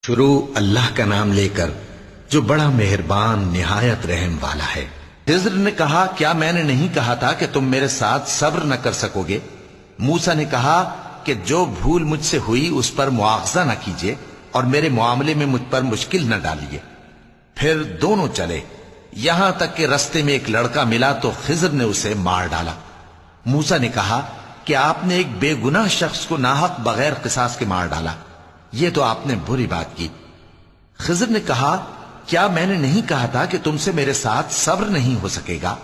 شروع اللہ کا نام لے کر جو بڑا مہربان نہایت رحم والا ہے۔ خضر نے کہا کیا میں نے نہیں کہا تھا کہ تم میرے ساتھ صبر نہ کر سکو گے؟ موسیٰ نے کہا کہ جو بھول مجھ سے ہوئی اس پر مواخذہ نہ کیجیے اور میرے معاملے میں مجھ پر مشکل نہ ڈالیے۔ پھر دونوں چلے، یہاں تک کہ رستے میں ایک لڑکا ملا تو خضر نے اسے مار ڈالا۔ موسیٰ نے کہا کہ آپ نے ایک بے گناہ شخص کو ناحق بغیر قصاص کے مار ڈالا، یہ تو آپ نے بری بات کی۔ خضر نے کہا کیا میں نے نہیں کہا تھا کہ تم سے میرے ساتھ صبر نہیں ہو سکے گا؟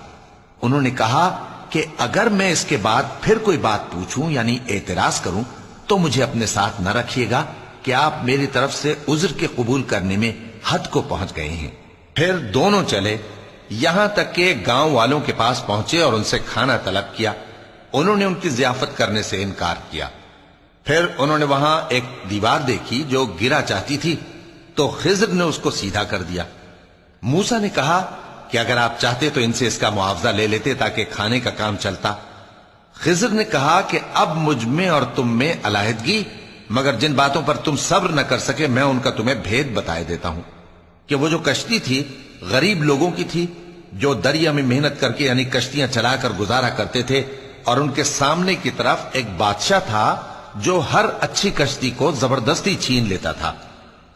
انہوں نے کہا کہ اگر میں اس کے بعد پھر کوئی بات پوچھوں یعنی اعتراض کروں تو مجھے اپنے ساتھ نہ رکھیے گا کہ آپ میری طرف سے عذر کے قبول کرنے میں حد کو پہنچ گئے ہیں۔ پھر دونوں چلے، یہاں تک کہ گاؤں والوں کے پاس پہنچے اور ان سے کھانا طلب کیا۔ انہوں نے ان کی ضیافت کرنے سے انکار کیا۔ پھر انہوں نے وہاں ایک دیوار دیکھی جو گرا چاہتی تھی تو خضر نے اس کو سیدھا کر دیا۔ موسیٰ نے کہا کہ اگر آپ چاہتے تو ان سے اس کا معاوضہ لے لیتے تاکہ کھانے کا کام چلتا۔ خضر نے کہا کہ اب مجھ میں اور تم میں علیحدگی، مگر جن باتوں پر تم صبر نہ کر سکے میں ان کا تمہیں بھید بتائے دیتا ہوں کہ وہ جو کشتی تھی غریب لوگوں کی تھی جو دریا میں محنت کر کے یعنی کشتیاں چلا کر گزارا کرتے تھے، اور ان کے سامنے کی طرف ایک بادشاہ تھا جو ہر اچھی کشتی کو زبردستی چھین لیتا تھا،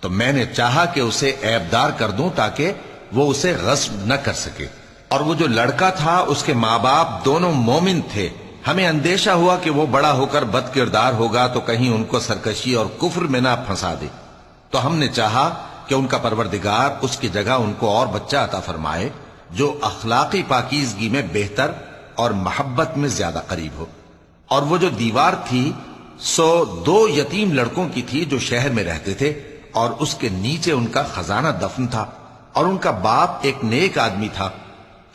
تو میں نے چاہا کہ اسے عیبدار کر دوں تاکہ وہ اسے غصب نہ کر سکے۔ اور وہ جو لڑکا تھا اس کے ماں باپ دونوں مومن تھے، ہمیں اندیشہ ہوا کہ وہ بڑا ہو کر بد کردار ہوگا تو کہیں ان کو سرکشی اور کفر میں نہ پھنسا دے، تو ہم نے چاہا کہ ان کا پروردگار اس کی جگہ ان کو اور بچہ عطا فرمائے جو اخلاقی پاکیزگی میں بہتر اور محبت میں زیادہ قریب ہو۔ اور وہ جو دیوار تھی سو 2 یتیم لڑکوں کی تھی جو شہر میں رہتے تھے، اور اس کے نیچے ان کا خزانہ دفن تھا، اور ان کا باپ ایک نیک آدمی تھا۔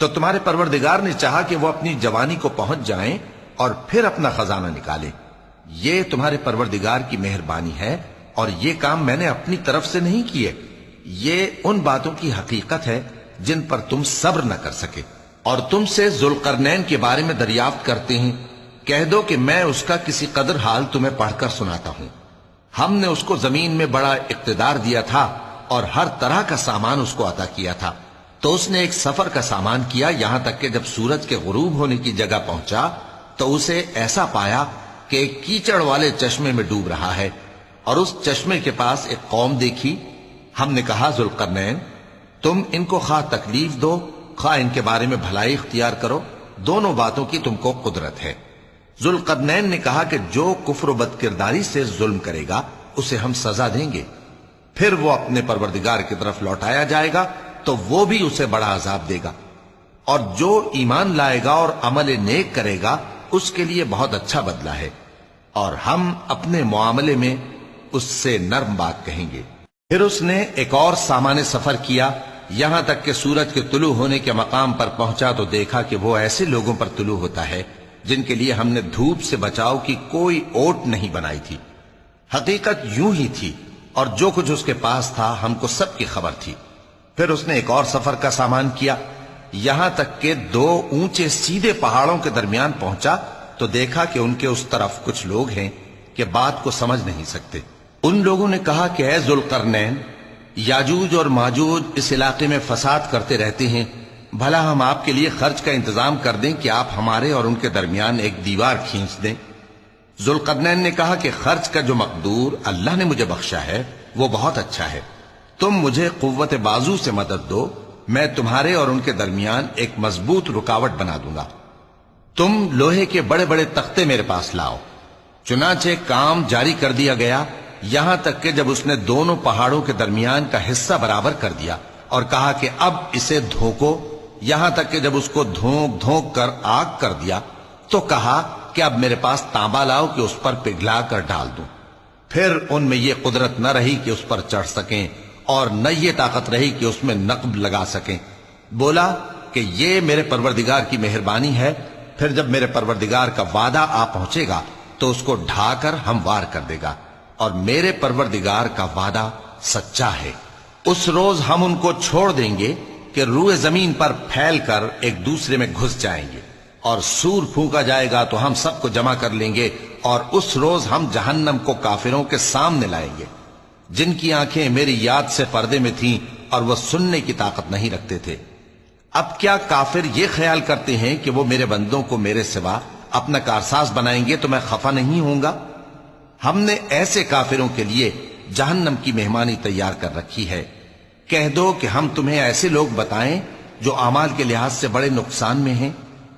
تو تمہارے پروردگار نے چاہا کہ وہ اپنی جوانی کو پہنچ جائیں اور پھر اپنا خزانہ نکالے۔ یہ تمہارے پروردگار کی مہربانی ہے، اور یہ کام میں نے اپنی طرف سے نہیں کیے، یہ ان باتوں کی حقیقت ہے جن پر تم صبر نہ کر سکے۔ اور تم سے ذوالقرنین کے بارے میں دریافت کرتے ہیں، کہہ دو کہ میں اس کا کسی قدر حال تمہیں پڑھ کر سناتا ہوں۔ ہم نے اس کو زمین میں بڑا اقتدار دیا تھا اور ہر طرح کا سامان اس کو عطا کیا تھا، تو اس نے ایک سفر کا سامان کیا، یہاں تک کہ جب سورج کے غروب ہونے کی جگہ پہنچا تو اسے ایسا پایا کہ ایک کیچڑ والے چشمے میں ڈوب رہا ہے، اور اس چشمے کے پاس ایک قوم دیکھی۔ ہم نے کہا ذوالقرنین تم ان کو خواہ تکلیف دو خواہ ان کے بارے میں بھلائی اختیار کرو، دونوں باتوں کی تم کو قدرت ہے۔ ذوالقرنین نے کہا کہ جو کفر و بد کرداری سے ظلم کرے گا اسے ہم سزا دیں گے، پھر وہ اپنے پروردگار کی طرف لوٹایا جائے گا تو وہ بھی اسے بڑا عذاب دے گا، اور جو ایمان لائے گا اور عمل نیک کرے گا اس کے لیے بہت اچھا بدلہ ہے، اور ہم اپنے معاملے میں اس سے نرم بات کہیں گے۔ پھر اس نے ایک اور سامان سفر کیا، یہاں تک کہ سورج کے طلوع ہونے کے مقام پر پہنچا تو دیکھا کہ وہ ایسے لوگوں پر طلوع ہوتا ہے جن کے لیے ہم نے دھوپ سے بچاؤ کی کوئی اوٹ نہیں بنائی تھی۔ حقیقت یوں ہی تھی، اور جو کچھ اس کے پاس تھا ہم کو سب کی خبر تھی۔ پھر اس نے ایک اور سفر کا سامان کیا، یہاں تک کہ 2 اونچے سیدھے پہاڑوں کے درمیان پہنچا تو دیکھا کہ ان کے اس طرف کچھ لوگ ہیں کہ بات کو سمجھ نہیں سکتے۔ ان لوگوں نے کہا کہ اے ذوالقرنین، یاجوج اور ماجوج اس علاقے میں فساد کرتے رہتے ہیں، بھلا ہم آپ کے لیے خرچ کا انتظام کر دیں کہ آپ ہمارے اور ان کے درمیان ایک دیوار کھینچ دیں۔ ذوالقرنین نے کہا کہ خرچ کا جو مقدور اللہ نے مجھے بخشا ہے وہ بہت اچھا ہے، تم مجھے قوت بازو سے مدد دو، میں تمہارے اور ان کے درمیان ایک مضبوط رکاوٹ بنا دوں گا۔ تم لوہے کے بڑے بڑے تختے میرے پاس لاؤ۔ چنانچہ کام جاری کر دیا گیا، یہاں تک کہ جب اس نے دونوں پہاڑوں کے درمیان کا حصہ برابر کر دیا اور کہا کہ اب اسے دھوکو، یہاں تک کہ جب اس کو دھونک دھونک کر آگ کر دیا تو کہا کہ اب میرے پاس تانبا لاؤ کہ اس پر پگھلا کر ڈال دوں۔ پھر ان میں یہ قدرت نہ رہی کہ اس پر چڑھ سکیں، اور نہ یہ طاقت رہی کہ اس میں نقب لگا سکیں۔ بولا کہ یہ میرے پروردگار کی مہربانی ہے، پھر جب میرے پروردگار کا وعدہ آ پہنچے گا تو اس کو ڈھا کر ہموار کر دے گا، اور میرے پروردگار کا وعدہ سچا ہے۔ اس روز ہم ان کو چھوڑ دیں گے کہ روئے زمین پر پھیل کر ایک دوسرے میں گھس جائیں گے، اور سور پھونکا جائے گا تو ہم سب کو جمع کر لیں گے، اور اس روز ہم جہنم کو کافروں کے سامنے لائیں گے۔ جن کی آنکھیں میری یاد سے پردے میں تھیں اور وہ سننے کی طاقت نہیں رکھتے تھے۔ اب کیا کافر یہ خیال کرتے ہیں کہ وہ میرے بندوں کو میرے سوا اپنا کارساز بنائیں گے تو میں خفا نہیں ہوں گا؟ ہم نے ایسے کافروں کے لیے جہنم کی مہمانی تیار کر رکھی ہے۔ کہہ دو کہ ہم تمہیں ایسے لوگ بتائیں جو اعمال کے لحاظ سے بڑے نقصان میں ہیں۔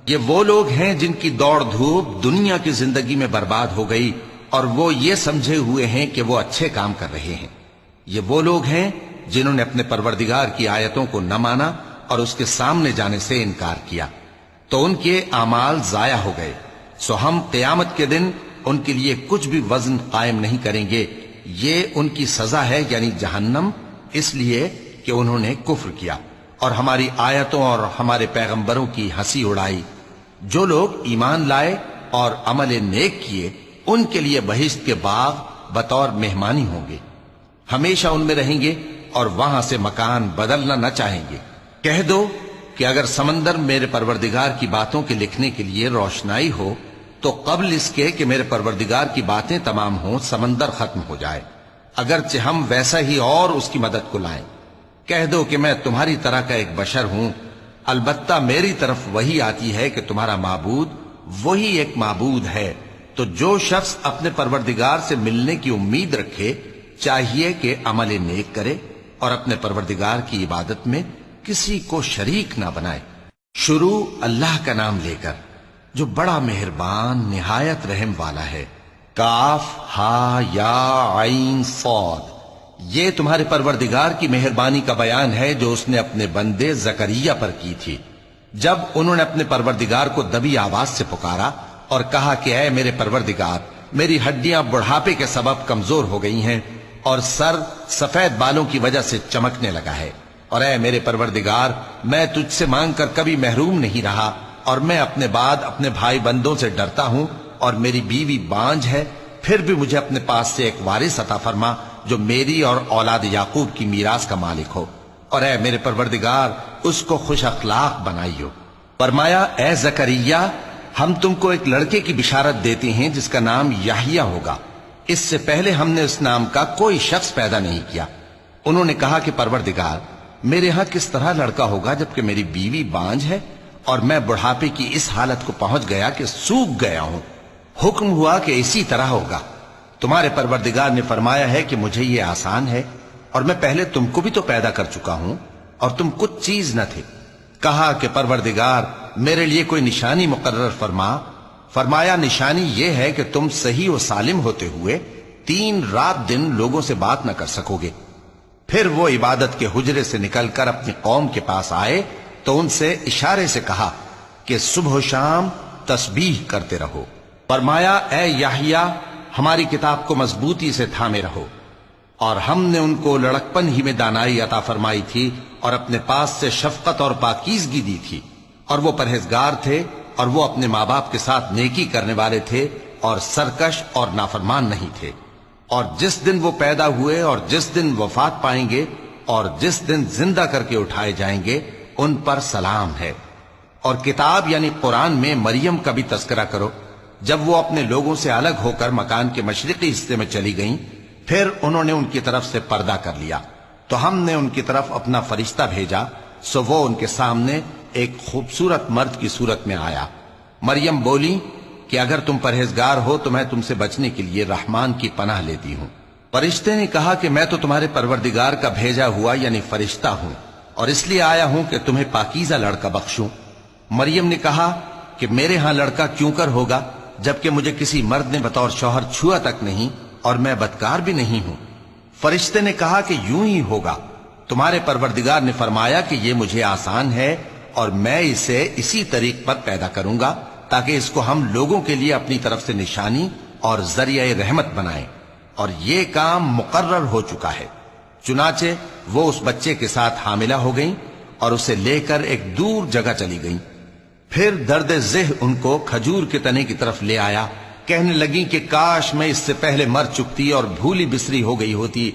یہ وہ لوگ ہیں جن کی دوڑ دھوپ دنیا کی زندگی میں برباد ہو گئی اور وہ یہ سمجھے ہوئے ہیں کہ وہ اچھے کام کر رہے ہیں۔ یہ وہ لوگ ہیں جنہوں نے اپنے پروردگار کی آیتوں کو نہ مانا اور اس کے سامنے جانے سے انکار کیا، تو ان کے اعمال ضائع ہو گئے۔ سو ہم قیامت کے دن ان کے لیے کچھ بھی وزن قائم نہیں کریں گے۔ یہ ان کی سزا ہے، یعنی جہنم، اس لیے کہ انہوں نے کفر کیا اور ہماری آیتوں اور ہمارے پیغمبروں کی ہنسی اڑائی۔ جو لوگ ایمان لائے اور عمل نیک کیے ان کے لیے بہشت کے باغ بطور مہمانی ہوں گے، ہمیشہ ان میں رہیں گے اور وہاں سے مکان بدلنا نہ چاہیں گے۔ کہہ دو کہ اگر سمندر میرے پروردگار کی باتوں کے لکھنے کے لیے روشنائی ہو تو قبل اس کے کہ میرے پروردگار کی باتیں تمام ہوں سمندر ختم ہو جائے، اگرچہ ہم ویسا ہی اور اس کی مدد کو لائیں۔ کہہ دو کہ میں تمہاری طرح کا ایک بشر ہوں، البتہ میری طرف وہی آتی ہے کہ تمہارا معبود وہی ایک معبود ہے۔ تو جو شخص اپنے پروردگار سے ملنے کی امید رکھے چاہیے کہ عمل نیک کرے اور اپنے پروردگار کی عبادت میں کسی کو شریک نہ بنائے۔ شروع اللہ کا نام لے کر جو بڑا مہربان نہایت رحم والا ہے۔ کاف ہا یا عین صاد، یہ تمہارے پروردگار کی مہربانی کا بیان ہے جو اس نے اپنے بندے زکریا پر کی تھی، جب انہوں نے اپنے پروردگار کو دبی آواز سے پکارا اور کہا کہ اے میرے پروردگار، میری ہڈیاں بڑھاپے کے سبب کمزور ہو گئی ہیں اور سر سفید بالوں کی وجہ سے چمکنے لگا ہے، اور اے میرے پروردگار، میں تجھ سے مانگ کر کبھی محروم نہیں رہا، اور میں اپنے بعد اپنے بھائی بندوں سے ڈرتا ہوں، اور میری بیوی بانجھ ہے، پھر بھی مجھے اپنے پاس سے ایک وارث عطا فرما جو میری اور اولاد یعقوب کی میراث کا مالک ہو، اور اے میرے پروردگار اس کو خوش اخلاق بنائیو۔ فرمایا اے زکریا، ہم تم کو ایک لڑکے کی بشارت دیتے ہیں جس کا نام یحییٰ ہوگا، اس سے پہلے ہم نے اس نام کا کوئی شخص پیدا نہیں کیا۔ انہوں نے کہا کہ پروردگار، میرے ہاں کس طرح لڑکا ہوگا جبکہ میری بیوی بانجھ ہے اور میں بڑھاپے کی اس حالت کو پہنچ گیا کہ سوکھ گیا ہوں؟ حکم ہوا کہ اسی طرح ہوگا۔ تمہارے پروردگار نے فرمایا ہے کہ مجھے یہ آسان ہے، اور میں پہلے تم کو بھی تو پیدا کر چکا ہوں اور تم کچھ چیز نہ تھے۔ کہا کہ پروردگار میرے لیے کوئی نشانی مقرر فرما۔ فرمایا نشانی یہ ہے کہ تم صحیح و سالم ہوتے ہوئے 3 رات دن لوگوں سے بات نہ کر سکو گے۔ پھر وہ عبادت کے حجرے سے نکل کر اپنی قوم کے پاس آئے تو ان سے اشارے سے کہا کہ صبح و شام تسبیح کرتے رہو۔ فرمایا اے یحییٰ، ہماری کتاب کو مضبوطی سے تھامے رہو، اور ہم نے ان کو لڑکپن ہی میں دانائی عطا فرمائی تھی اور اپنے پاس سے شفقت اور پاکیزگی دی تھی، اور وہ پرہیزگار تھے اور وہ اپنے ماں باپ کے ساتھ نیکی کرنے والے تھے اور سرکش اور نافرمان نہیں تھے۔ اور جس دن وہ پیدا ہوئے اور جس دن وفات پائیں گے اور جس دن زندہ کر کے اٹھائے جائیں گے ان پر سلام ہے۔ اور کتاب یعنی قرآن میں مریم کا بھی تذکرہ کرو، جب وہ اپنے لوگوں سے الگ ہو کر مکان کے مشرقی حصے میں چلی گئیں، پھر انہوں نے ان کی طرف سے پردہ کر لیا، تو ہم نے ان کی طرف اپنا فرشتہ بھیجا، سو وہ ان کے سامنے ایک خوبصورت مرد کی صورت میں آیا۔ مریم بولی کہ اگر تم پرہیزگار ہو تو میں تم سے بچنے کے لیے رحمان کی پناہ لیتی ہوں۔ فرشتے نے کہا کہ میں تو تمہارے پروردگار کا بھیجا ہوا یعنی فرشتہ ہوں، اور اس لیے آیا ہوں کہ تمہیں پاکیزہ لڑکا بخشوں۔ مریم نے کہا کہ میرے ہاں لڑکا کیوں کر ہوگا جبکہ مجھے کسی مرد نے بطور شوہر چھوا تک نہیں اور میں بدکار بھی نہیں ہوں۔ فرشتے نے کہا کہ یوں ہی ہوگا۔ تمہارے پروردگار نے فرمایا کہ یہ مجھے آسان ہے اور میں اسے اسی طریق پر پیدا کروں گا تاکہ اس کو ہم لوگوں کے لیے اپنی طرف سے نشانی اور ذریعہ رحمت بنائیں، اور یہ کام مقرر ہو چکا ہے۔ چنانچہ وہ اس بچے کے ساتھ حاملہ ہو گئیں اور اسے لے کر ایک دور جگہ چلی گئیں۔ پھر درد ذہ ان کو کھجور کے تنے کی طرف لے آیا، کہنے لگیں کہ کاش میں اس سے پہلے مر چکتی اور بھولی بسری ہو گئی ہوتی۔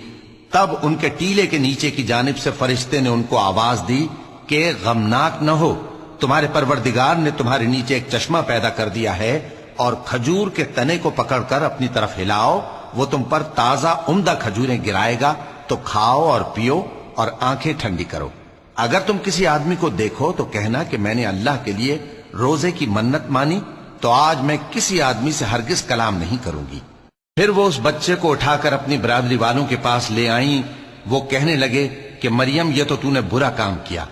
تب ان کے ٹیلے کے نیچے کی جانب سے فرشتے نے ان کو آواز دی کہ غمناک نہ ہو، تمہارے پروردگار نے تمہارے نیچے ایک چشمہ پیدا کر دیا ہے، اور کھجور کے تنے کو پکڑ کر اپنی طرف ہلاؤ وہ تم پر تازہ عمدہ کھجوریں گرائے گا تو کھاؤ اور پیو اور آنکھیں ٹھنڈی کرو۔ اگر تم کسی آدمی کو دیکھو تو کہنا کہ میں نے اللہ کے لیے روزے کی منت مانی، تو آج میں کسی آدمی سے ہرگز کلام نہیں کروں گی۔ پھر وہ اس بچے کو اٹھا کر اپنی برادری والوں کے پاس لے آئیں۔ وہ کہنے لگے کہ مریم، یہ تو نے برا کام کیا۔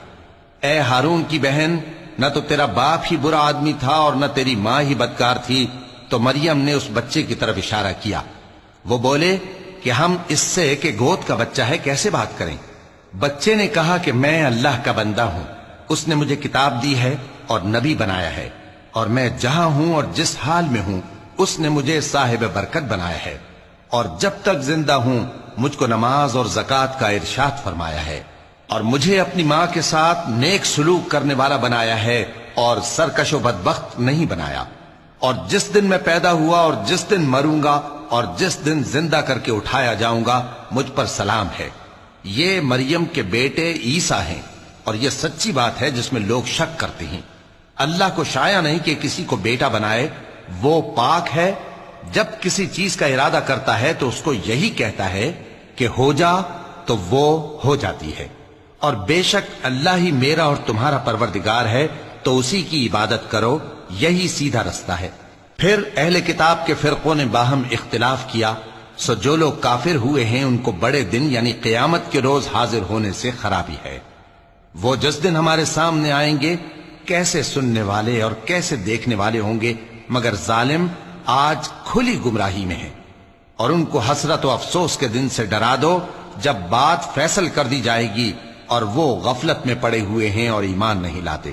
اے ہارون کی بہن، نہ تو تیرا باپ ہی برا آدمی تھا اور نہ تیری ماں ہی بدکار تھی۔ تو مریم نے اس بچے کی طرف اشارہ کیا۔ وہ بولے کہ ہم اس سے کہ گود کا بچہ ہے کیسے بات کریں؟ بچے نے کہا کہ میں اللہ کا بندہ ہوں، اس نے مجھے کتاب دی ہے اور نبی بنایا ہے، اور میں جہاں ہوں اور جس حال میں ہوں اس نے مجھے صاحب برکت بنایا ہے، اور جب تک زندہ ہوں مجھ کو نماز اور زکوٰۃ کا ارشاد فرمایا ہے، اور مجھے اپنی ماں کے ساتھ نیک سلوک کرنے والا بنایا ہے اور سرکش و بدبخت نہیں بنایا، اور جس دن میں پیدا ہوا اور جس دن مروں گا اور جس دن زندہ کر کے اٹھایا جاؤں گا مجھ پر سلام ہے۔ یہ مریم کے بیٹے عیسیٰ ہیں، اور یہ سچی بات ہے جس میں لوگ شک کرتے ہیں۔ اللہ کو شایع نہیں کہ کسی کو بیٹا بنائے، وہ پاک ہے۔ جب کسی چیز کا ارادہ کرتا ہے تو اس کو یہی کہتا ہے کہ ہو جا، تو وہ ہو جاتی ہے۔ اور بے شک اللہ ہی میرا اور تمہارا پروردگار ہے، تو اسی کی عبادت کرو، یہی سیدھا رستہ ہے۔ پھر اہل کتاب کے فرقوں نے باہم اختلاف کیا، سو جو لوگ کافر ہوئے ہیں ان کو بڑے دن یعنی قیامت کے روز حاضر ہونے سے خرابی ہے۔ وہ جس دن ہمارے سامنے آئیں گے کیسے سننے والے اور کیسے دیکھنے والے ہوں گے، مگر ظالم آج کھلی گمراہی میں ہے۔ اور ان کو حسرت و افسوس کے دن سے ڈرا دو جب بات فیصل کر دی جائے گی اور وہ غفلت میں پڑے ہوئے ہیں اور ایمان نہیں لاتے۔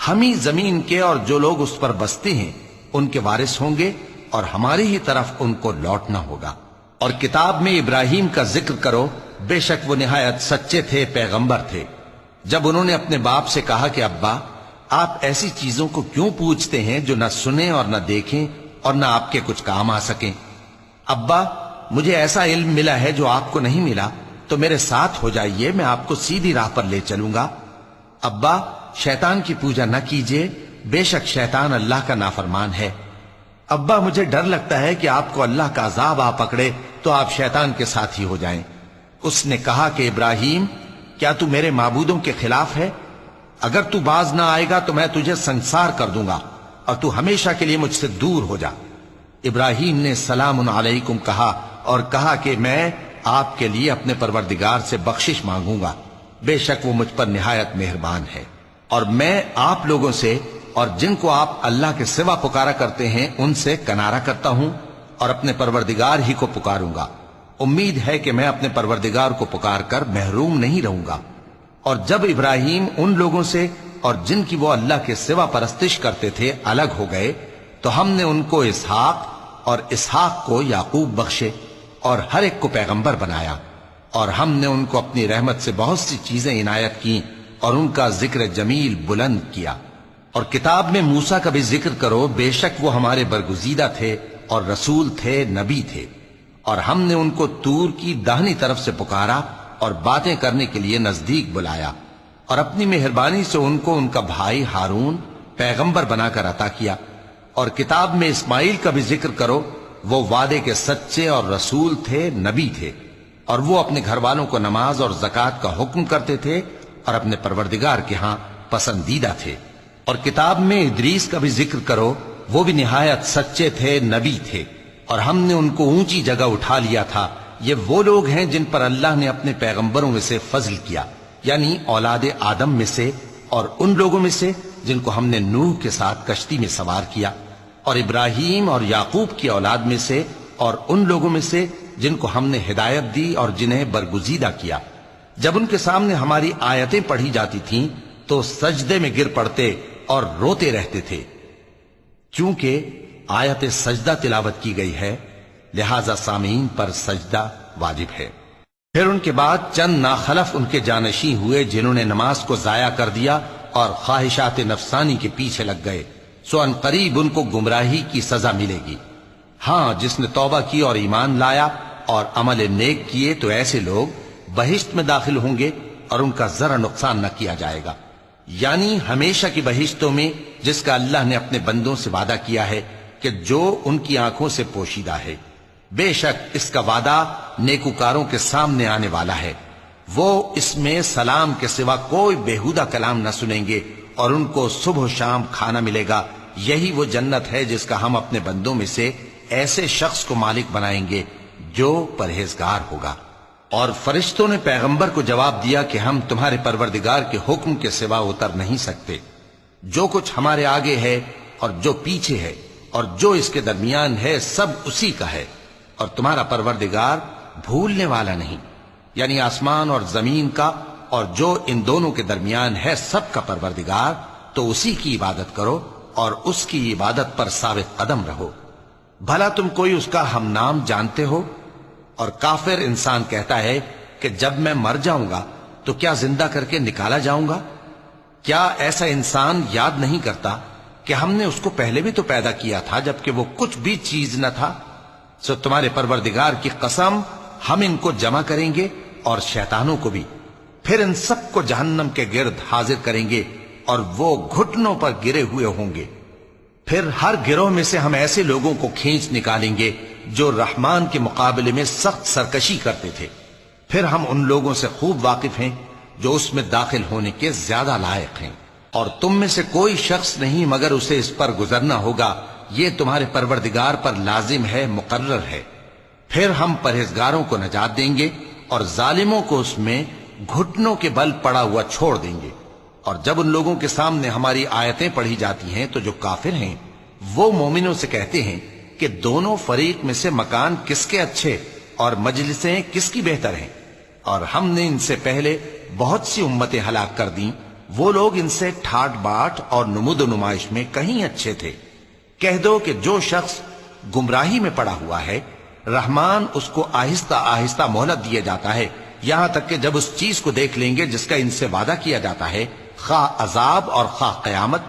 ہم ہی زمین کے اور جو لوگ اس پر بستے ہیں ان کے وارث ہوں گے، اور ہماری ہی طرف ان کو لوٹنا ہوگا۔ اور کتاب میں ابراہیم کا ذکر کرو، بے شک وہ نہایت سچے تھے، پیغمبر تھے۔ جب انہوں نے اپنے باپ سے کہا کہ ابا، آپ ایسی چیزوں کو کیوں پوچھتے ہیں جو نہ سنیں اور نہ دیکھیں اور نہ آپ کے کچھ کام آ سکیں؟ ابا، مجھے ایسا علم ملا ہے جو آپ کو نہیں ملا، تو میرے ساتھ ہو جائیے، میں آپ کو سیدھی راہ پر لے چلوں گا۔ ابا، شیطان کی پوجا نہ کیجیے، بے شک شیطان اللہ کا نافرمان ہے۔ ابا، مجھے ڈر لگتا ہے کہ آپ کو اللہ کا عذاب آ پکڑے تو آپ شیطان کے ساتھی ہو جائیں۔ اس نے کہا کہ ابراہیم، کیا تو میرے معبودوں کے خلاف ہے؟ اگر تو باز نہ آئے گا تو میں تجھے سنسار کر دوں گا اور تو ہمیشہ کے لیے مجھ سے دور ہو جا۔ ابراہیم نے سلام علیکم کہا اور کہا کہ میں آپ کے لیے اپنے پروردگار سے بخشش مانگوں گا، بے شک وہ مجھ پر نہایت مہربان ہے۔ اور میں آپ لوگوں سے اور جن کو آپ اللہ کے سوا پکارا کرتے ہیں ان سے کنارہ کرتا ہوں اور اپنے پروردگار ہی کو پکاروں گا۔ امید ہے کہ میں اپنے پروردگار کو پکار کر محروم نہیں رہوں گا۔ اور جب ابراہیم ان لوگوں سے اور جن کی وہ اللہ کے سوا پرستش کرتے تھے الگ ہو گئے تو ہم نے ان کو اسحاق اور اسحاق کو یعقوب بخشے اور ہر ایک کو پیغمبر بنایا، اور ہم نے ان کو اپنی رحمت سے بہت سی چیزیں عنایت کی اور ان کا ذکر جمیل بلند کیا۔ اور کتاب میں موسیٰ کا بھی ذکر کرو، بے شک وہ ہمارے برگزیدہ تھے اور رسول تھے، نبی تھے، اور ہم نے ان کو طور کی داہنی طرف سے پکارا اور باتیں کرنے کے لیے نزدیک بلایا، اور اپنی مہربانی سے ان کو ان کا بھائی ہارون پیغمبر بنا کر عطا کیا۔ اور کتاب میں اسماعیل کا بھی ذکر کرو، وہ وعدے کے سچے اور رسول تھے، نبی تھے، اور وہ اپنے گھر والوں کو نماز اور زکوٰۃ کا حکم کرتے تھے اور اپنے پروردگار کے ہاں پسندیدہ تھے۔ اور کتاب میں ادریس کا بھی ذکر کرو، وہ بھی نہایت سچے تھے، نبی تھے، اور ہم نے ان کو اونچی جگہ اٹھا لیا تھا۔ یہ وہ لوگ ہیں جن پر اللہ نے اپنے پیغمبروں میں سے فضل کیا، یعنی اولاد آدم میں سے، اور ان لوگوں میں سے جن کو ہم نے نوح کے ساتھ کشتی میں سوار کیا، اور ابراہیم اور یعقوب کی اولاد میں سے، اور ان لوگوں میں سے جن کو ہم نے ہدایت دی اور جنہیں برگزیدہ کیا۔ جب ان کے سامنے ہماری آیتیں پڑھی جاتی تھیں تو سجدے میں گر پڑتے اور روتے رہتے تھے۔ چونکہ آیت سجدہ تلاوت کی گئی ہے لہذا سامعین پر سجدہ واجب ہے۔ پھر ان کے بعد چند ناخلف ان کے جانشین ہوئے جنہوں نے نماز کو ضائع کر دیا اور خواہشات نفسانی کے پیچھے لگ گئے، سو ان قریب ان کو گمراہی کی سزا ملے گی۔ ہاں، جس نے توبہ کی اور ایمان لایا اور عمل نیک کیے تو ایسے لوگ بہشت میں داخل ہوں گے اور ان کا ذرا نقصان نہ کیا جائے گا، یعنی ہمیشہ کی بہشتوں میں جس کا اللہ نے اپنے بندوں سے وعدہ کیا ہے کہ جو ان کی آنکھوں سے پوشیدہ ہے۔ بے شک اس کا وعدہ نیکوکاروں کے سامنے آنے والا ہے، وہ اس میں سلام کے سوا کوئی بےہودہ کلام نہ سنیں گے اور ان کو صبح و شام کھانا ملے گا۔ یہی وہ جنت ہے جس کا ہم اپنے بندوں میں سے ایسے شخص کو مالک بنائیں گے جو پرہیزگار ہوگا۔ اور فرشتوں نے پیغمبر کو جواب دیا کہ ہم تمہارے پروردگار کے حکم کے سوا اتر نہیں سکتے۔ جو کچھ ہمارے آگے ہے اور جو پیچھے ہے اور جو اس کے درمیان ہے سب اسی کا ہے، اور تمہارا پروردگار بھولنے والا نہیں، یعنی آسمان اور زمین کا اور جو ان دونوں کے درمیان ہے سب کا پروردگار، تو اسی کی عبادت کرو اور اس کی عبادت پر ثابت قدم رہو۔ بھلا تم کوئی اس کا ہم نام جانتے ہو؟ اور کافر انسان کہتا ہے کہ جب میں مر جاؤں گا تو کیا زندہ کر کے نکالا جاؤں گا؟ کیا ایسا انسان یاد نہیں کرتا کہ ہم نے اس کو پہلے بھی تو پیدا کیا تھا جبکہ وہ کچھ بھی چیز نہ تھا؟ سو تمہارے پروردگار کی قسم ہم ان کو جمع کریں گے اور شیطانوں کو بھی، پھر ان سب کو جہنم کے گرد حاضر کریں گے اور وہ گھٹنوں پر گرے ہوئے ہوں گے۔ پھر ہر گروہ میں سے ہم ایسے لوگوں کو کھینچ نکالیں گے جو رحمان کے مقابلے میں سخت سرکشی کرتے تھے، پھر ہم ان لوگوں سے خوب واقف ہیں جو اس میں داخل ہونے کے زیادہ لائق ہیں، اور تم میں سے کوئی شخص نہیں مگر اسے اس پر گزرنا ہوگا، یہ تمہارے پروردگار پر لازم ہے، مقرر ہے۔ پھر ہم پرہیزگاروں کو نجات دیں گے اور ظالموں کو اس میں گھٹنوں کے بل پڑا ہوا چھوڑ دیں گے۔ اور جب ان لوگوں کے سامنے ہماری آیتیں پڑھی جاتی ہیں تو جو کافر ہیں وہ مومنوں سے کہتے ہیں کہ دونوں فریق میں سے مکان کس کے اچھے اور مجلسیں کس کی بہتر ہیں، اور ہم نے ان سے پہلے بہت سی امتیں ہلاک کر دیں، وہ لوگ ان سے ٹھاٹ باٹ اور نمود و نمائش میں کہیں اچھے تھے۔ کہہ دو کہ جو شخص گمراہی میں پڑا ہوا ہے رحمان اس کو آہستہ آہستہ مہلت دیا جاتا ہے، یہاں تک کہ جب اس چیز کو دیکھ لیں گے جس کا ان سے وعدہ کیا جاتا ہے، خواہ عذاب اور خواہ قیامت،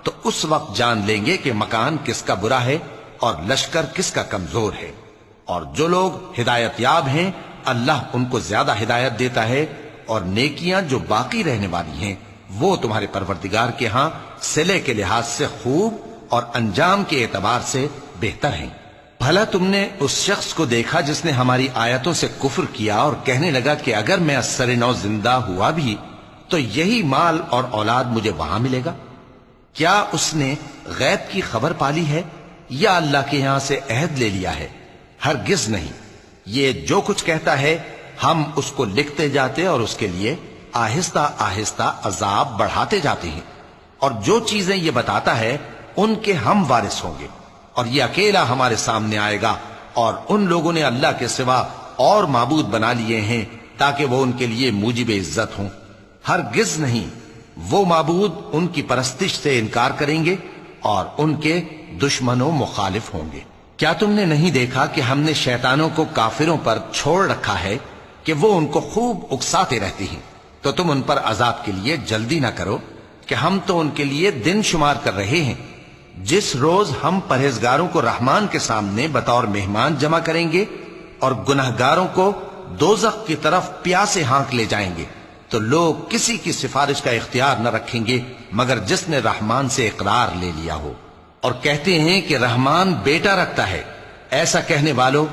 تو اس وقت جان لیں گے کہ مکان کس کا برا ہے اور لشکر کس کا کمزور ہے۔ اور جو لوگ ہدایت یاب ہیں اللہ ان کو زیادہ ہدایت دیتا ہے، اور نیکیاں جو باقی رہنے والی ہیں وہ تمہارے پروردگار کے ہاں صلے کے لحاظ سے خوب اور انجام کے اعتبار سے بہتر ہیں۔ بھلا تم نے اس شخص کو دیکھا جس نے ہماری آیتوں سے کفر کیا اور کہنے لگا کہ اگر میں اثر نو زندہ ہوا بھی تو یہی مال اور اولاد مجھے وہاں ملے گا؟ کیا اس نے غیب کی خبر پالی ہے یا اللہ کے یہاں سے عہد لے لیا ہے؟ ہرگز نہیں، یہ جو کچھ کہتا ہے ہم اس کو لکھتے جاتے اور اس کے لیے آہستہ آہستہ عذاب بڑھاتے جاتے ہیں، اور جو چیزیں یہ بتاتا ہے ان کے ہم وارث ہوں گے، اور یہ اکیلا ہمارے سامنے آئے گا۔ اور ان لوگوں نے اللہ کے سوا اور معبود بنا لیے ہیں تاکہ وہ ان کے لیے موجب عزت ہوں، ہرگز نہیں، وہ معبود ان کی پرستش سے انکار کریں گے اور ان کے دشمن و مخالف ہوں گے۔ کیا تم نے نہیں دیکھا کہ ہم نے شیطانوں کو کافروں پر چھوڑ رکھا ہے کہ وہ ان کو خوب اکساتے رہتے ہیں؟ تو تم ان پر عذاب کے لیے جلدی نہ کرو کہ ہم تو ان کے لیے دن شمار کر رہے ہیں، جس روز ہم پرہیزگاروں کو رحمان کے سامنے بطور مہمان جمع کریں گے اور گناہگاروں کو دوزخ کی طرف پیاسے ہانک لے جائیں گے، تو لوگ کسی کی سفارش کا اختیار نہ رکھیں گے مگر جس نے رحمان سے اقرار لے لیا ہو، اور کہتے ہیں کہ رحمان بیٹا رکھتا ہے۔ ایسا کہنے والوں،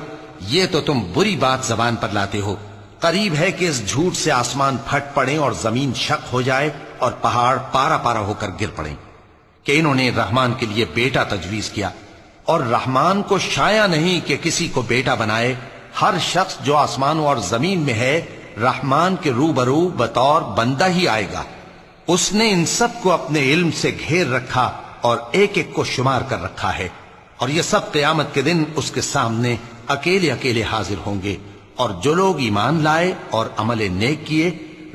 یہ تو تم بری بات زبان پر لاتے ہو، قریب ہے کہ اس جھوٹ سے آسمان پھٹ پڑے اور زمین شق ہو جائے اور پہاڑ پارا پارا ہو کر گر پڑیں کہ انہوں نے رحمان کے لیے بیٹا تجویز کیا، اور رحمان کو شایع نہیں کہ کسی کو بیٹا بنائے۔ ہر شخص جو آسمانوں اور زمین میں ہے رحمان کے روبرو بطور بندہ ہی آئے گا۔ اس نے ان سب کو اپنے علم سے گھیر رکھا اور ایک ایک کو شمار کر رکھا ہے، اور یہ سب قیامت کے دن اس کے سامنے اکیلے اکیلے حاضر ہوں گے۔ اور جو لوگ ایمان لائے اور عمل نیک کیے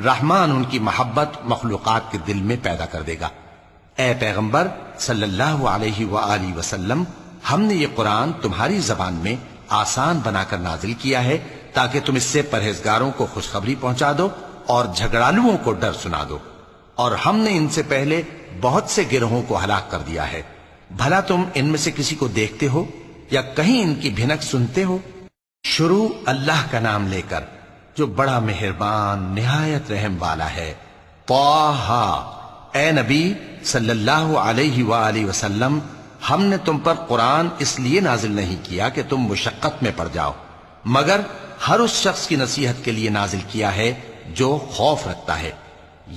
رحمان ان کی محبت مخلوقات کے دل میں پیدا کر دے گا۔ اے پیغمبر صلی اللہ علیہ وآلہ وسلم، ہم نے یہ قرآن تمہاری زبان میں آسان بنا کر نازل کیا ہے تاکہ تم اس سے پرہیزگاروں کو خوشخبری پہنچا دو اور جھگڑالوؤں کو ڈر سنا دو، اور ہم نے ان سے پہلے بہت سے گروہوں کو ہلاک کر دیا ہے۔ بھلا تم ان میں سے کسی کو دیکھتے ہو یا کہیں ان کی بھنک سنتے ہو؟ شروع اللہ کا نام لے کر جو بڑا مہربان نہایت رحم والا ہے۔ طٰہٰ، اے نبی صلی اللہ علیہ وآلہ وسلم، ہم نے تم پر قرآن اس لیے نازل نہیں کیا کہ تم مشقت میں پڑ جاؤ، مگر ہر اس شخص کی نصیحت کے لیے نازل کیا ہے جو خوف رکھتا ہے۔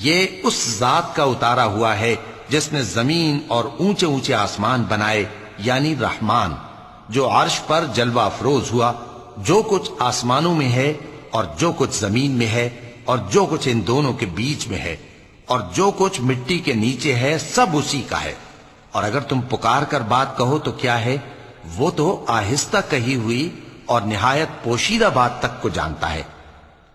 یہ اس ذات کا اتارا ہوا ہے جس نے زمین اور اونچے اونچے آسمان بنائے، یعنی رحمان، جو عرش پر جلوہ افروز ہوا۔ جو کچھ آسمانوں میں ہے اور جو کچھ زمین میں ہے اور جو کچھ ان دونوں کے بیچ میں ہے اور جو کچھ مٹی کے نیچے ہے، سب اسی کا ہے۔ اور اگر تم پکار کر بات کہو تو کیا ہے، وہ تو آہستہ کہی ہوئی اور نہایت پوشیدہ بات تک کو جانتا ہے۔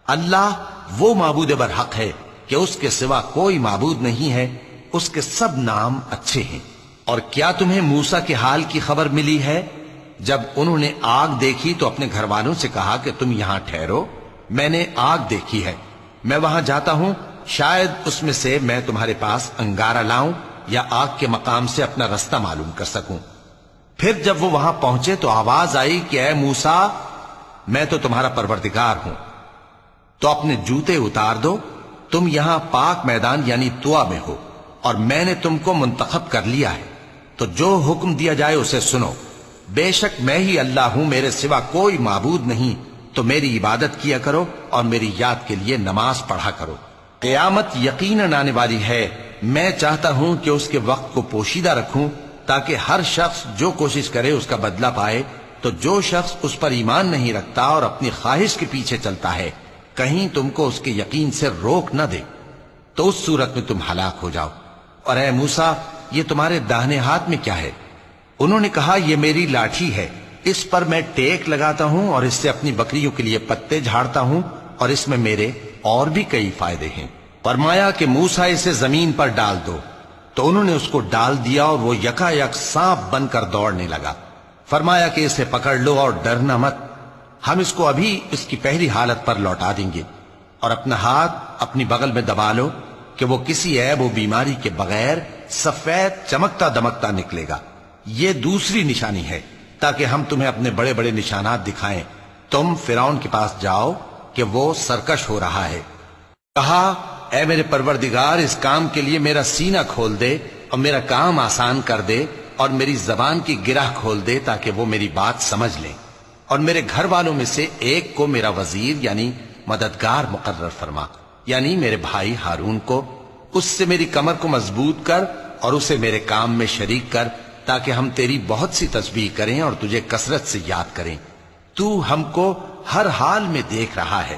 اللہ وہ معبود برحق ہے کہ اس کے سوا کوئی معبود نہیں ہے، اس کے سب نام اچھے ہیں۔ اور کیا تمہیں موسیٰ کے حال کی خبر ملی ہے؟ جب انہوں نے آگ دیکھی تو اپنے گھر والوں سے کہا کہ تم یہاں ٹھہرو، میں نے آگ دیکھی ہے، میں وہاں جاتا ہوں، شاید اس میں سے میں تمہارے پاس انگارہ لاؤں یا آگ کے مقام سے اپنا رستہ معلوم کر سکوں۔ پھر جب وہ وہاں پہنچے تو آواز آئی کہ اے موسیٰ، میں تو تمہارا پروردگار ہوں، تو اپنے جوتے اتار دو، تم یہاں پاک میدان یعنی طوا میں ہو، اور میں نے تم کو منتخب کر لیا ہے، تو جو حکم دیا جائے اسے سنو۔ بے شک میں ہی اللہ ہوں، میرے سوا کوئی معبود نہیں، تو میری عبادت کیا کرو اور میری یاد کے لیے نماز پڑھا کرو۔ قیامت یقیناً آنے والی ہے، میں چاہتا ہوں کہ اس کے وقت کو پوشیدہ رکھوں تاکہ ہر شخص جو کوشش کرے اس کا بدلہ پائے۔ تو جو شخص اس پر ایمان نہیں رکھتا اور اپنی خواہش کے پیچھے چلتا ہے، کہیں تم کو اس کے یقین سے روک نہ دے، تو اس صورت میں تم ہلاک ہو جاؤ۔ اور اے موسیٰ، یہ تمہارے داہنے ہاتھ میں کیا ہے؟ انہوں نے کہا یہ میری لاٹھی ہے، اس پر میں ٹیک لگاتا ہوں اور اس سے اپنی بکریوں کے لیے پتے جھاڑتا ہوں، اور اس میں میرے اور بھی کئی فائدے ہیں۔ فرمایا کہ موسیٰ اسے زمین پر ڈال دو، تو انہوں نے اس کو ڈال دیا اور وہ یکا یک سانپ بن کر دوڑنے لگا۔ فرمایا کہ اسے پکڑ لو اور ڈرنا مت، ہم اس کو ابھی اس کی پہلی حالت پر لوٹا دیں گے، اور اپنا ہاتھ اپنی بغل میں دبا لو کہ وہ کسی عیب و بیماری کے بغیر سفید چمکتا دمکتا نکلے گا۔ یہ دوسری نشانی ہے تاکہ ہم تمہیں اپنے بڑے بڑے نشانات دکھائیں۔ تم فرعون کے پاس جاؤ کہ وہ سرکش ہو رہا ہے۔ کہا اے میرے پروردگار، اس کام کے لیے میرا سینہ کھول دے اور میرا کام آسان کر دے اور میری زبان کی گرہ کھول دے تاکہ وہ میری بات سمجھ لیں، اور میرے گھر والوں میں سے ایک کو میرا وزیر یعنی مددگار مقرر فرما، یعنی میرے بھائی ہارون کو۔ اس سے میری کمر کو مضبوط کر اور اسے میرے کام میں شریک کر تاکہ ہم تیری بہت سی تسبیح کریں اور تجھے کثرت سے یاد کریں، تو ہم کو ہر حال میں دیکھ رہا ہے۔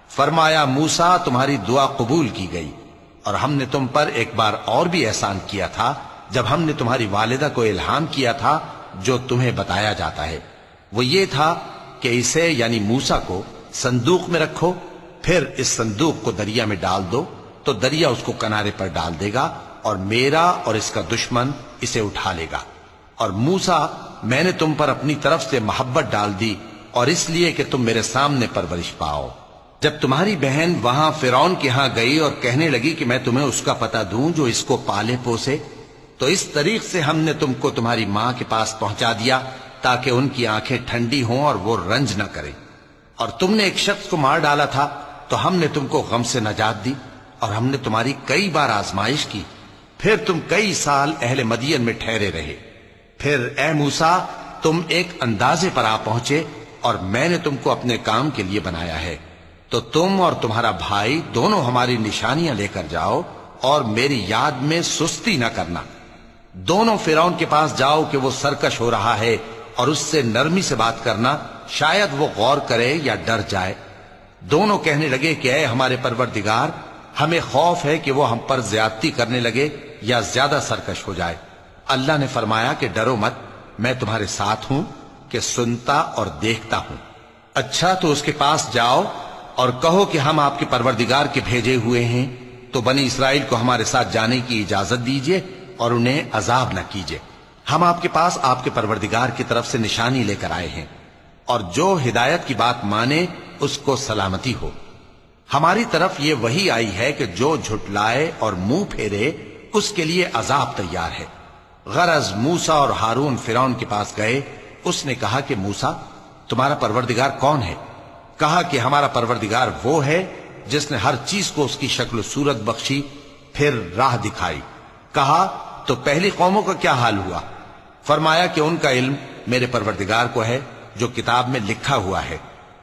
فرمایا موسیٰ، تمہاری دعا قبول کی گئی، اور ہم نے تم پر ایک بار اور بھی احسان کیا تھا جب ہم نے تمہاری والدہ کو الہام کیا تھا جو تمہیں بتایا جاتا ہے۔ وہ یہ تھا کہ اسے یعنی موسیٰ کو صندوق میں رکھو، پھر اس صندوق کو دریا میں ڈال دو تو دریا اس کو کنارے پر ڈال دے گا، اور میرا اور اس کا دشمن اسے اٹھا لے گا۔ اور موسیٰ، میں نے تم پر اپنی طرف سے محبت ڈال دی، اور اس لیے کہ تم میرے سامنے پرورش پاؤ۔ جب تمہاری بہن وہاں فرعون کے ہاں گئی اور کہنے لگی کہ میں تمہیں اس کا پتہ دوں جو اس کو پالے پوسے، تو اس طریق سے ہم نے تم کو تمہاری ماں کے پاس پہنچا دیا تاکہ ان کی آنکھیں ٹھنڈی ہوں اور وہ رنج نہ کریں۔ اور تم نے ایک شخص کو مار ڈالا تھا تو ہم نے تم کو غم سے نجات دی، اور ہم نے تمہاری کئی بار آزمائش کی، پھر تم کئی سال اہل مدین میں ٹھہرے رہے۔ پھر اے موسیٰ، تم ایک اندازے پر آ پہنچے اور میں نے تم کو اپنے کام کے لیے بنایا ہے، تو تم اور تمہارا بھائی دونوں ہماری نشانیاں لے کر جاؤ اور میری یاد میں سستی نہ کرنا۔ دونوں فرعون کے پاس جاؤ کہ وہ سرکش ہو رہا ہے، اور اس سے نرمی سے بات کرنا، شاید وہ غور کرے یا ڈر جائے۔ دونوں کہنے لگے کہ اے ہمارے پروردگار، ہمیں خوف ہے کہ وہ ہم پر زیادتی کرنے لگے یا زیادہ سرکش ہو جائے۔ اللہ نے فرمایا کہ ڈرو مت، میں تمہارے ساتھ ہوں کہ سنتا اور دیکھتا ہوں۔ اچھا تو اس کے پاس جاؤ اور کہو کہ ہم آپ کے پروردگار کے بھیجے ہوئے ہیں، تو بنی اسرائیل کو ہمارے ساتھ جانے کی اجازت دیجیے اور انہیں عذاب نہ کیجیے۔ ہم آپ کے پاس آپ کے پروردگار کی طرف سے نشانی لے کر آئے ہیں، اور جو ہدایت کی بات مانے اس کو سلامتی ہو۔ ہماری طرف یہ وحی آئی ہے کہ جو جھٹلائے اور منہ پھیرے اس کے لیے عذاب تیار ہے۔ غرض موسیٰ اور ہارون فرعون کے پاس گئے۔ اس نے کہا کہ موسیٰ، تمہارا پروردگار کون ہے؟ کہا کہ ہمارا پروردگار وہ ہے جس نے ہر چیز کو اس کی شکل و صورت بخشی، پھر راہ دکھائی۔ کہا تو پہلی قوموں کا کیا حال ہوا؟ فرمایا کہ ان کا علم میرے پروردگار کو ہے جو کتاب میں لکھا ہوا ہے.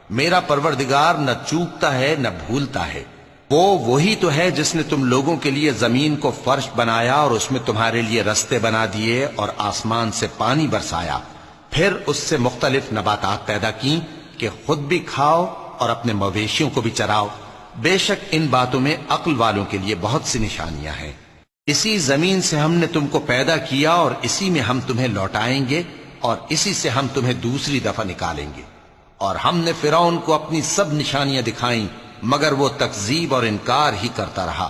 میرا پروردگار نہ چوکتا ہے نہ بھولتا ہے. وہ وہی تو ہے جس نے تم لوگوں کے لیے زمین کو فرش بنایا اور اس میں تمہارے لیے رستے بنا دیے اور آسمان سے پانی برسایا، پھر اس سے مختلف نباتات پیدا کی کہ خود بھی کھاؤ اور اپنے مویشیوں کو بھی چراؤ. بے شک ان باتوں میں عقل والوں کے لیے بہت سی نشانیاں ہیں. اسی زمین سے ہم نے تم کو پیدا کیا اور اسی میں ہم تمہیں لوٹائیں گے اور اسی سے ہم تمہیں دوسری دفعہ نکالیں گے. اور ہم نے فرعون کو اپنی سب نشانیاں دکھائیں مگر وہ تکذیب اور انکار ہی کرتا رہا.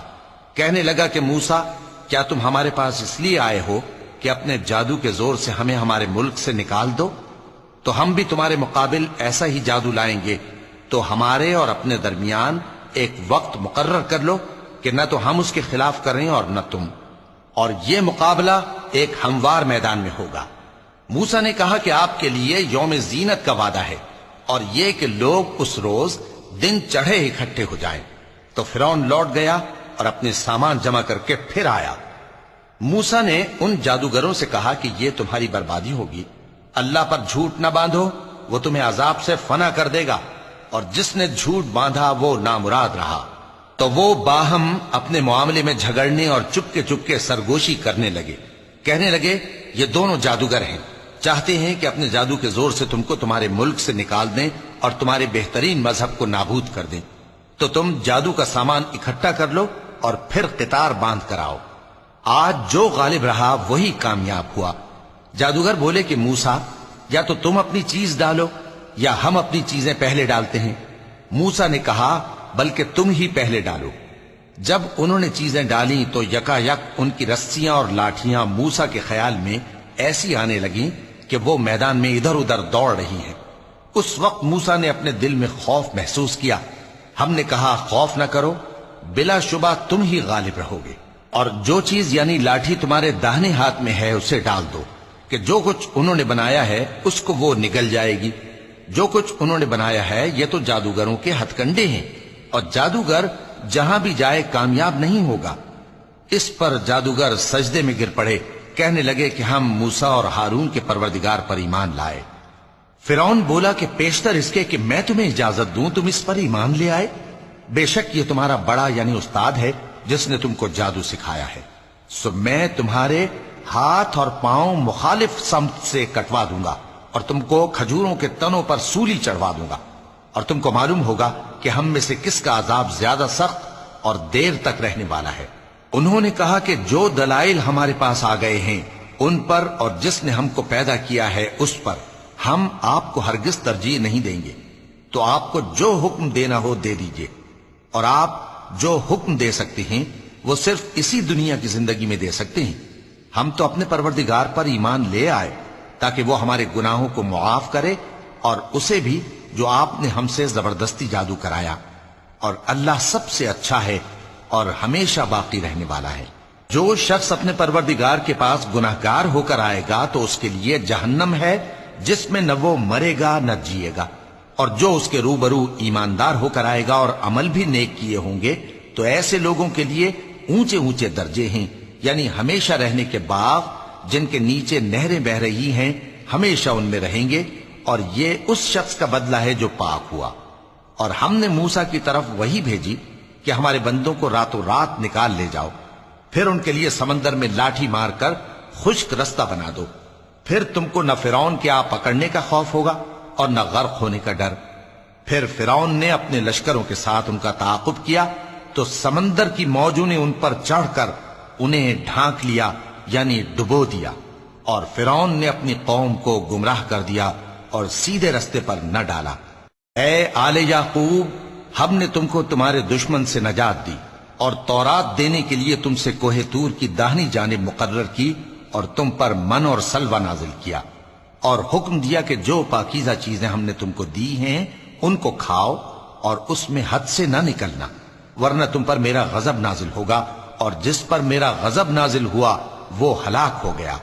کہنے لگا کہ موسیٰ، کیا تم ہمارے پاس اس لیے آئے ہو کہ اپنے جادو کے زور سے ہمیں ہمارے ملک سے نکال دو؟ تو ہم بھی تمہارے مقابل ایسا ہی جادو لائیں گے. تو ہمارے اور اپنے درمیان ایک وقت مقرر کر لو کہ نہ تو ہم اس کے خلاف کریں اور نہ تم، اور یہ مقابلہ ایک ہموار میدان میں ہوگا. موسیٰ نے کہا کہ آپ کے لیے یوم زینت کا وعدہ ہے اور یہ کہ لوگ اس روز دن چڑھے اکٹھے ہو جائیں. تو فرعون لوٹ گیا اور اپنے سامان جمع کر کے پھر آیا. موسیٰ نے ان جادوگروں سے کہا کہ یہ تمہاری بربادی ہوگی. اللہ پر جھوٹ نہ باندھو، وہ تمہیں عذاب سے فنا کر دے گا، اور جس نے جھوٹ باندھا وہ نامراد رہا. تو وہ باہم اپنے معاملے میں جھگڑنے اور چپکے سرگوشی کرنے لگے. کہنے لگے یہ دونوں جادوگر ہیں، چاہتے ہیں کہ اپنے جادو کے زور سے تم کو تمہارے ملک سے نکال دیں اور تمہارے بہترین مذہب کو نابود کر دیں. تو تم جادو کا سامان اکٹھا کر لو اور پھر قطار باندھ کر آؤ. آج جو غالب رہا وہی کامیاب ہوا. جادوگر بولے کہ موسیٰ، یا تو تم اپنی چیز ڈالو یا ہم اپنی چیزیں پہلے ڈالتے ہیں. موسیٰ نے کہا بلکہ تم ہی پہلے ڈالو. جب انہوں نے چیزیں ڈالیں تو یکا یک ان کی رسیاں اور لاٹھیاں موسیٰ کے خیال میں ایسی آنے لگیں کہ وہ میدان میں ادھر ادھر دوڑ رہی ہیں. اس وقت موسیٰ نے اپنے دل میں خوف محسوس کیا. ہم نے کہا خوف نہ کرو، بلا شبہ تم ہی غالب رہو گے. اور جو چیز یعنی لاٹھی تمہارے داہنے ہاتھ میں ہے اسے ڈال دو کہ جو کچھ انہوں نے بنایا ہے اس کو وہ نگل جائے گی. جو کچھ انہوں نے بنایا ہے یہ تو جادوگروں کے ہتھ کنڈے ہیں، اور جادوگر جہاں بھی جائے کامیاب نہیں ہوگا. اس پر جادوگر سجدے میں گر پڑے، کہنے لگے کہ ہم موسیٰ اور ہارون کے پروردگار پر ایمان لائے. فرعون بولا کہ پیشتر اس کے کہ میں تمہیں اجازت دوں تم اس پر ایمان لے آئے. بے شک یہ تمہارا بڑا یعنی استاد ہے جس نے تم کو جادو سکھایا ہے. سو میں تمہارے ہاتھ اور پاؤں مخالف سمت سے کٹوا دوں گا اور تم کو کھجوروں کے تنوں پر سولی چڑھوا دوں گا، اور تم کو معلوم ہوگا کہ ہم میں سے کس کا عذاب زیادہ سخت اور دیر تک رہنے والا ہے. انہوں نے کہا کہ جو دلائل ہمارے پاس آ گئے ہیں ان پر اور جس نے ہم کو پیدا کیا ہے اس پر ہم آپ کو ہرگز ترجیح نہیں دیں گے. تو آپ کو جو حکم دینا ہو دے دیجئے، اور آپ جو حکم دے سکتے ہیں وہ صرف اسی دنیا کی زندگی میں دے سکتے ہیں. ہم تو اپنے پروردگار پر ایمان لے آئے تاکہ وہ ہمارے گناہوں کو معاف کرے اور اسے بھی جو آپ نے ہم سے زبردستی جادو کرایا. اور اللہ سب سے اچھا ہے اور ہمیشہ باقی رہنے والا ہے. جو شخص اپنے پروردگار کے پاس گناہگار ہو کر آئے گا تو اس کے لیے جہنم ہے جس میں نہ وہ مرے گا نہ جیے گا، اور جو اس کے روبرو ایماندار ہو کر آئے گا اور عمل بھی نیک کیے ہوں گے تو ایسے لوگوں کے لیے اونچے اونچے درجے ہیں، یعنی ہمیشہ رہنے کے باغ جن کے نیچے نہریں بہ رہی ہیں، ہمیشہ ان میں رہیں گے. اور یہ اس شخص کا بدلہ ہے جو پاک ہوا. اور ہم نے موسیٰ کی طرف وہی بھیجی کہ ہمارے بندوں کو راتوں رات نکال لے جاؤ، پھر ان کے لیے سمندر میں لاٹھی مار کر خشک رستہ بنا دو. پھر تم کو نہ فرعون کے آ پکڑنے کا خوف ہوگا اور نہ غرق ہونے کا ڈر. پھر فرعون نے اپنے لشکروں کے ساتھ ان کا تعاقب کیا تو سمندر کی موجوں نے ان پر چڑھ کر انہیں ڈھانک لیا یعنی ڈبو دیا. اور فرعون نے اپنی قوم کو گمراہ کر دیا اور سیدھے رستے پر نہ ڈالا. اے آل یعقوب، ہم نے تم کو تمہارے دشمن سے نجات دی اور تورات دینے کے لیے تم سے کوہ طور کی داہنی جانب مقرر کی اور تم پر من اور سلوہ نازل کیا، اور حکم دیا کہ جو پاکیزہ چیزیں ہم نے تم کو دی ہیں ان کو کھاؤ اور اس میں حد سے نہ نکلنا، ورنہ تم پر میرا غضب نازل ہوگا، اور جس پر میرا غضب نازل ہوا وہ ہلاک ہو گیا.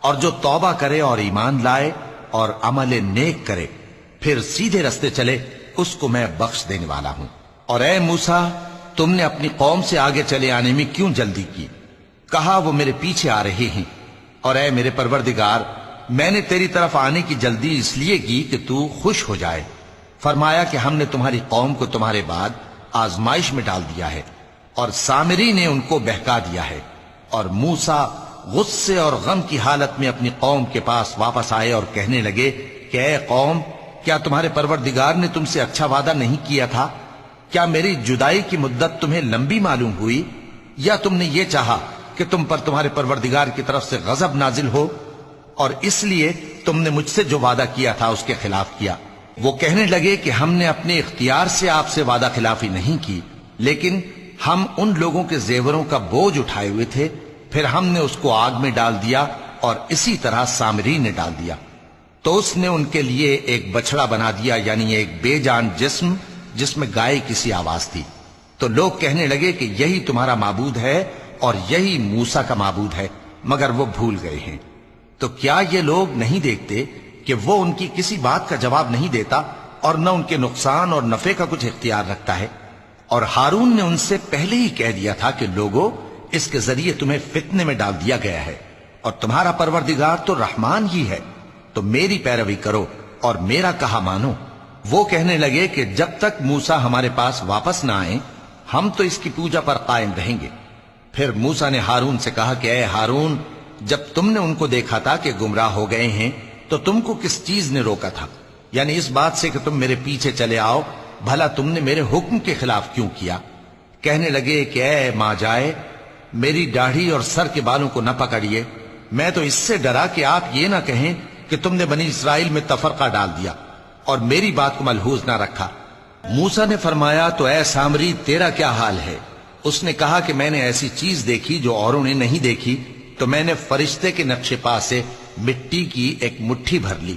اور جو توبہ کرے اور ایمان لائے اور عمل نیک کرے پھر سیدھے رستے چلے اس کو میں بخش دینے والا ہوں. اور اے موسیٰ، تم نے اپنی قوم سے آگے چلے آنے میں کیوں جلدی کی؟ کہا وہ میرے پیچھے آ رہے ہیں. اور اے میرے پروردگار، میں نے تیری طرف آنے کی جلدی اس لیے کی کہ تو خوش ہو جائے۔ فرمایا کہ ہم نے تمہاری قوم کو تمہارے بعد آزمائش میں ڈال دیا ہے اور سامری نے ان کو بہکا دیا ہے۔ اور موسیٰ غصے اور غم کی حالت میں اپنی قوم کے پاس واپس آئے اور کہنے لگے کہ اے قوم، کیا تمہارے پروردگار نے تم سے اچھا وعدہ نہیں کیا تھا؟ کیا میری جدائی کی مدت تمہیں لمبی معلوم ہوئی، یا تم نے یہ چاہا کہ تم پر تمہارے پروردگار کی طرف سے غضب نازل ہو اور اس لیے تم نے مجھ سے جو وعدہ کیا تھا اس کے خلاف کیا؟ وہ کہنے لگے کہ ہم نے اپنے اختیار سے آپ سے وعدہ خلافی نہیں کی، لیکن ہم ان لوگوں کے زیوروں کا بوجھ اٹھائے ہوئے تھے، پھر ہم نے اس کو آگ میں ڈال دیا اور اسی طرح سامری نے ڈال دیا۔ تو اس نے ان کے لیے ایک بچڑا بنا دیا، یعنی ایک بے جان جسم جس میں گائے کسی آواز تھی۔ تو لوگ کہنے لگے کہ یہی تمہارا معبود ہے اور یہی موسیٰ کا معبود ہے، مگر وہ بھول گئے ہیں۔ تو کیا یہ لوگ نہیں دیکھتے کہ وہ ان کی کسی بات کا جواب نہیں دیتا اور نہ ان کے نقصان اور نفع کا کچھ اختیار رکھتا ہے؟ اور ہارون نے ان سے پہلے ہی کہہ دیا تھا کہ لوگوں، اس کے ذریعے تمہیں فتنے میں ڈال دیا گیا ہے، اور تمہارا پروردگار تو رحمان ہی ہے، تو میری پیروی کرو اور میرا کہا مانو۔ وہ کہنے لگے کہ جب تک موسیٰ ہمارے پاس واپس نہ آئیں ہم تو اس کی پوجا پر قائم رہیں گے۔ پھر موسیٰ نے ہارون سے کہا کہ اے ہارون، جب تم نے ان کو دیکھا تھا کہ گمراہ ہو گئے ہیں تو تم کو کس چیز نے روکا تھا؟ یعنی اس بات سے کہ تم میرے پیچھے چلے آؤ، بھلا تم نے میرے حکم کے خلاف کیوں کیا؟ کہنے لگے کہ اے ماں جائے، میری داڑھی اور سر کے بالوں کو نہ پکڑیے، میں تو اس سے ڈرا کہ آپ یہ نہ کہیں کہ تم نے بنی اسرائیل میں تفرقہ ڈال دیا اور میری بات کو ملحوظ نہ رکھا۔ موسیٰ نے فرمایا تو اے سامری، تیرا کیا حال ہے؟ اس نے کہا کہ میں نے ایسی چیز دیکھی جو اوروں نے نہیں دیکھی، تو میں نے فرشتے کے نقش پا سے مٹی کی ایک مٹھی بھر لی،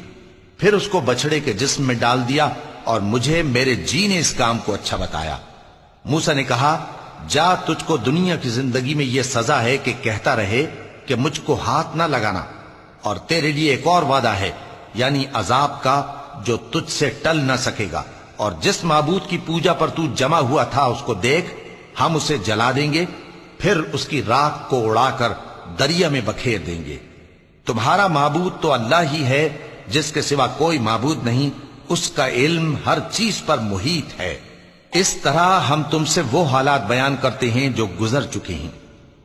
پھر اس کو بچڑے کے جسم میں ڈال دیا اور مجھے میرے جی نے اس کام کو اچھا بتایا۔ موسیٰ نے کہا جا، تجھ کو دنیا کی زندگی میں یہ سزا ہے کہ کہتا رہے کہ مجھ کو ہاتھ نہ لگانا، اور تیرے لیے ایک اور وعدہ ہے، یعنی عذاب کا جو تجھ سے ٹل نہ سکے گا، اور جس معبود کی پوجا پر تو جمع ہوا تھا اس کو دیکھ، ہم اسے جلا دیں گے، پھر اس کی راکھ کو اڑا کر دریا میں بکھیر دیں گے۔ تمہارا معبود تو اللہ ہی ہے جس کے سوا کوئی معبود نہیں، اس کا علم ہر چیز پر محیط ہے۔ اس طرح ہم تم سے وہ حالات بیان کرتے ہیں جو گزر چکے ہیں،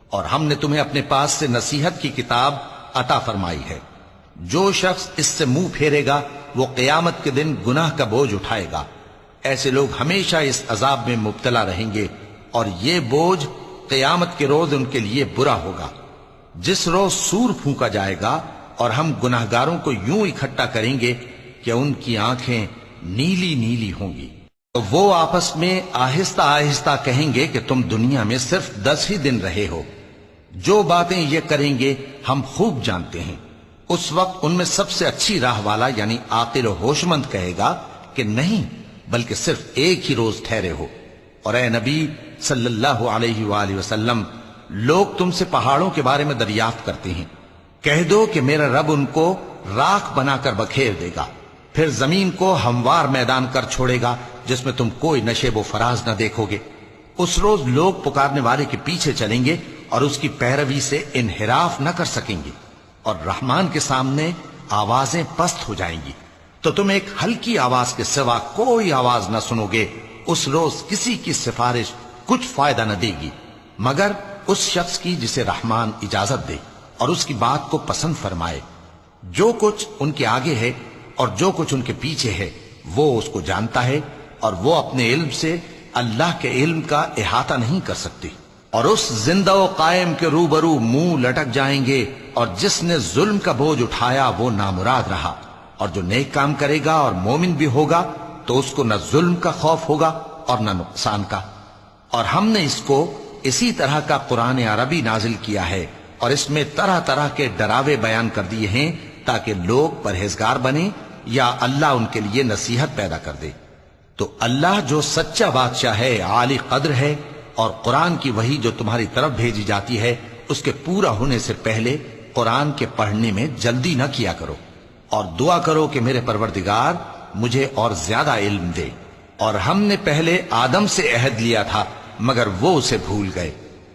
اور ہم نے تمہیں اپنے پاس سے نصیحت کی کتاب عطا فرمائی ہے۔ جو شخص اس سے منہ پھیرے گا وہ قیامت کے دن گناہ کا بوجھ اٹھائے گا۔ ایسے لوگ ہمیشہ اس عذاب میں مبتلا رہیں گے، اور یہ بوجھ قیامت کے روز ان کے لیے برا ہوگا، جس روز سور پھونکا جائے گا اور ہم گناہگاروں کو یوں اکٹھا کریں گے کہ ان کی آنکھیں نیلی نیلی ہوں گی۔ تو وہ آپس میں آہستہ آہستہ کہیں گے کہ تم دنیا میں صرف 10 ہی دن رہے ہو، جو باتیں یہ کریں گے ہم خوب جانتے ہیں۔ اس وقت ان میں سب سے اچھی راہ والا یعنی عاقل و ہوش مند کہے گا کہ نہیں، بلکہ صرف ایک ہی روز ٹھہرے ہو۔ اور اے نبی صلی اللہ علیہ وآلہ وسلم، لوگ تم سے پہاڑوں کے بارے میں دریافت کرتے ہیں، کہہ دو کہ میرا رب ان کو راکھ بنا کر بکھیر دے گا، پھر زمین کو ہموار میدان کر چھوڑے گا جس میں تم کوئی نشیب و فراز نہ دیکھو گے۔ اس روز لوگ پکارنے والے کے پیچھے چلیں گے اور اس کی پیروی سے انحراف نہ کر سکیں گے، اور رحمان کے سامنے آوازیں پست ہو جائیں گی، تو تم ایک ہلکی آواز کے سوا کوئی آواز نہ سنو گے۔ اس روز کسی کی سفارش کچھ فائدہ نہ دے گی مگر اس شخص کی جسے رحمان اجازت دے اور اس کی بات کو پسند فرمائے۔ جو کچھ ان کے آگے ہے اور جو کچھ ان کے پیچھے ہے وہ اس کو جانتا ہے، اور وہ اپنے علم سے اللہ کے علم کا احاطہ نہیں کر سکتی۔ اور اس زندہ و قائم کے روبرو منہ لٹک جائیں گے، اور جس نے ظلم کا بوجھ اٹھایا وہ نامراد رہا، اور جو نیک کام کرے گا اور مومن بھی ہوگا تو اس کو نہ ظلم کا خوف ہوگا اور نہ نقصان کا۔ اور ہم نے اس کو اسی طرح کا قرآن عربی نازل کیا ہے، اور اس میں طرح طرح کے ڈراوے بیان کر دیے ہیں تاکہ لوگ پرہیزگار بنیں یا اللہ ان کے لیے نصیحت پیدا کر دے۔ تو اللہ جو سچا بادشاہ ہے، عالی قدر ہے، اور قرآن کی وحی جو تمہاری طرف بھیجی جاتی ہے اس کے پورا ہونے سے پہلے قرآن کے پڑھنے میں جلدی نہ کیا کرو، اور دعا کرو کہ میرے پروردگار مجھے اور زیادہ علم دے۔ اور ہم نے پہلے آدم سے عہد لیا تھا مگر وہ اسے بھول گئے،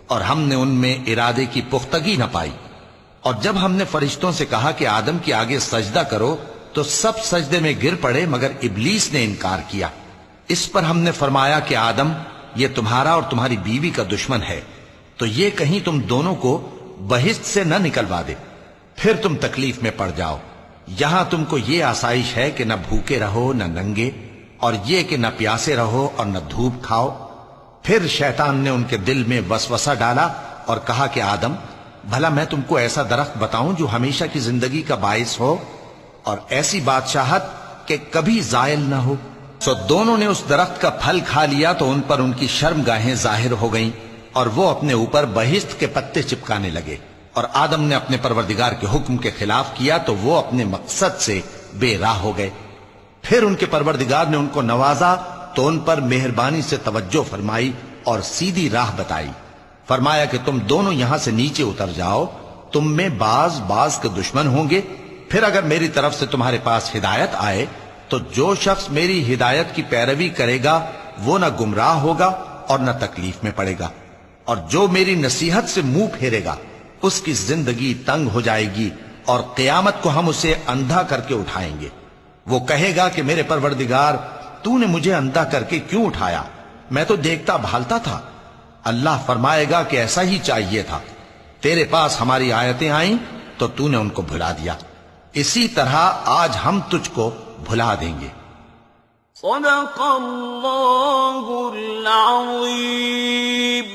اور ہم نے ان میں ارادے کی پختگی نہ پائی، اور جب ہم نے فرشتوں سے کہا کہ آدم کے آگے سجدہ کرو تو سب سجدے میں گر پڑے مگر ابلیس نے انکار کیا۔ اس پر ہم نے فرمایا کہ آدم، یہ تمہارا اور تمہاری بیوی کا دشمن ہے، تو یہ کہیں تم دونوں کو بہشت سے نہ نکلوا دے، پھر تم تکلیف میں پڑ جاؤ۔ یہاں تم کو یہ آسائش ہے کہ نہ بھوکے رہو نہ ننگے، اور یہ کہ نہ پیاسے رہو اور نہ دھوپ کھاؤ۔ پھر شیطان نے ان کے دل میں وسوسہ ڈالا اور کہا کہ آدم، بھلا میں تم کو ایسا درخت بتاؤں جو ہمیشہ کی زندگی کا باعث ہو اور ایسی بادشاہت کہ کبھی زائل نہ ہو؟ سو دونوں نے اس درخت کا پھل کھا لیا تو ان پر ان کی شرم گاہیں ظاہر ہو گئیں اور وہ اپنے اوپر بہشت کے پتے چپکانے لگے، اور آدم نے اپنے پروردگار کے حکم کے خلاف کیا تو وہ اپنے مقصد سے بے راہ ہو گئے۔ پھر ان کے پروردگار نے ان کو نوازا تو ان پر مہربانی سے توجہ فرمائی اور سیدھی راہ بتائی۔ فرمایا کہ تم دونوں یہاں سے نیچے اتر جاؤ، تم میں بعض کے دشمن ہوں گے، پھر اگر میری طرف سے تمہارے پاس ہدایت آئے تو جو شخص میری ہدایت کی پیروی کرے گا وہ نہ گمراہ ہوگا اور نہ تکلیف میں پڑے گا، اور جو میری نصیحت سے منہ پھیرے گا اس کی زندگی تنگ ہو جائے گی، اور قیامت کو ہم اسے اندھا کر کے اٹھائیں گے۔ وہ کہے گا کہ میرے پروردگار، تو نے مجھے اندھا کر کے کیوں اٹھایا؟ میں تو دیکھتا بھالتا تھا۔ اللہ فرمائے گا کہ ایسا ہی چاہیے تھا، تیرے پاس ہماری آیتیں آئیں تو تو نے ان کو بھلا دیا، اسی طرح آج ہم تجھ کو بھلا دیں گے۔ صدق اللہ العظیم۔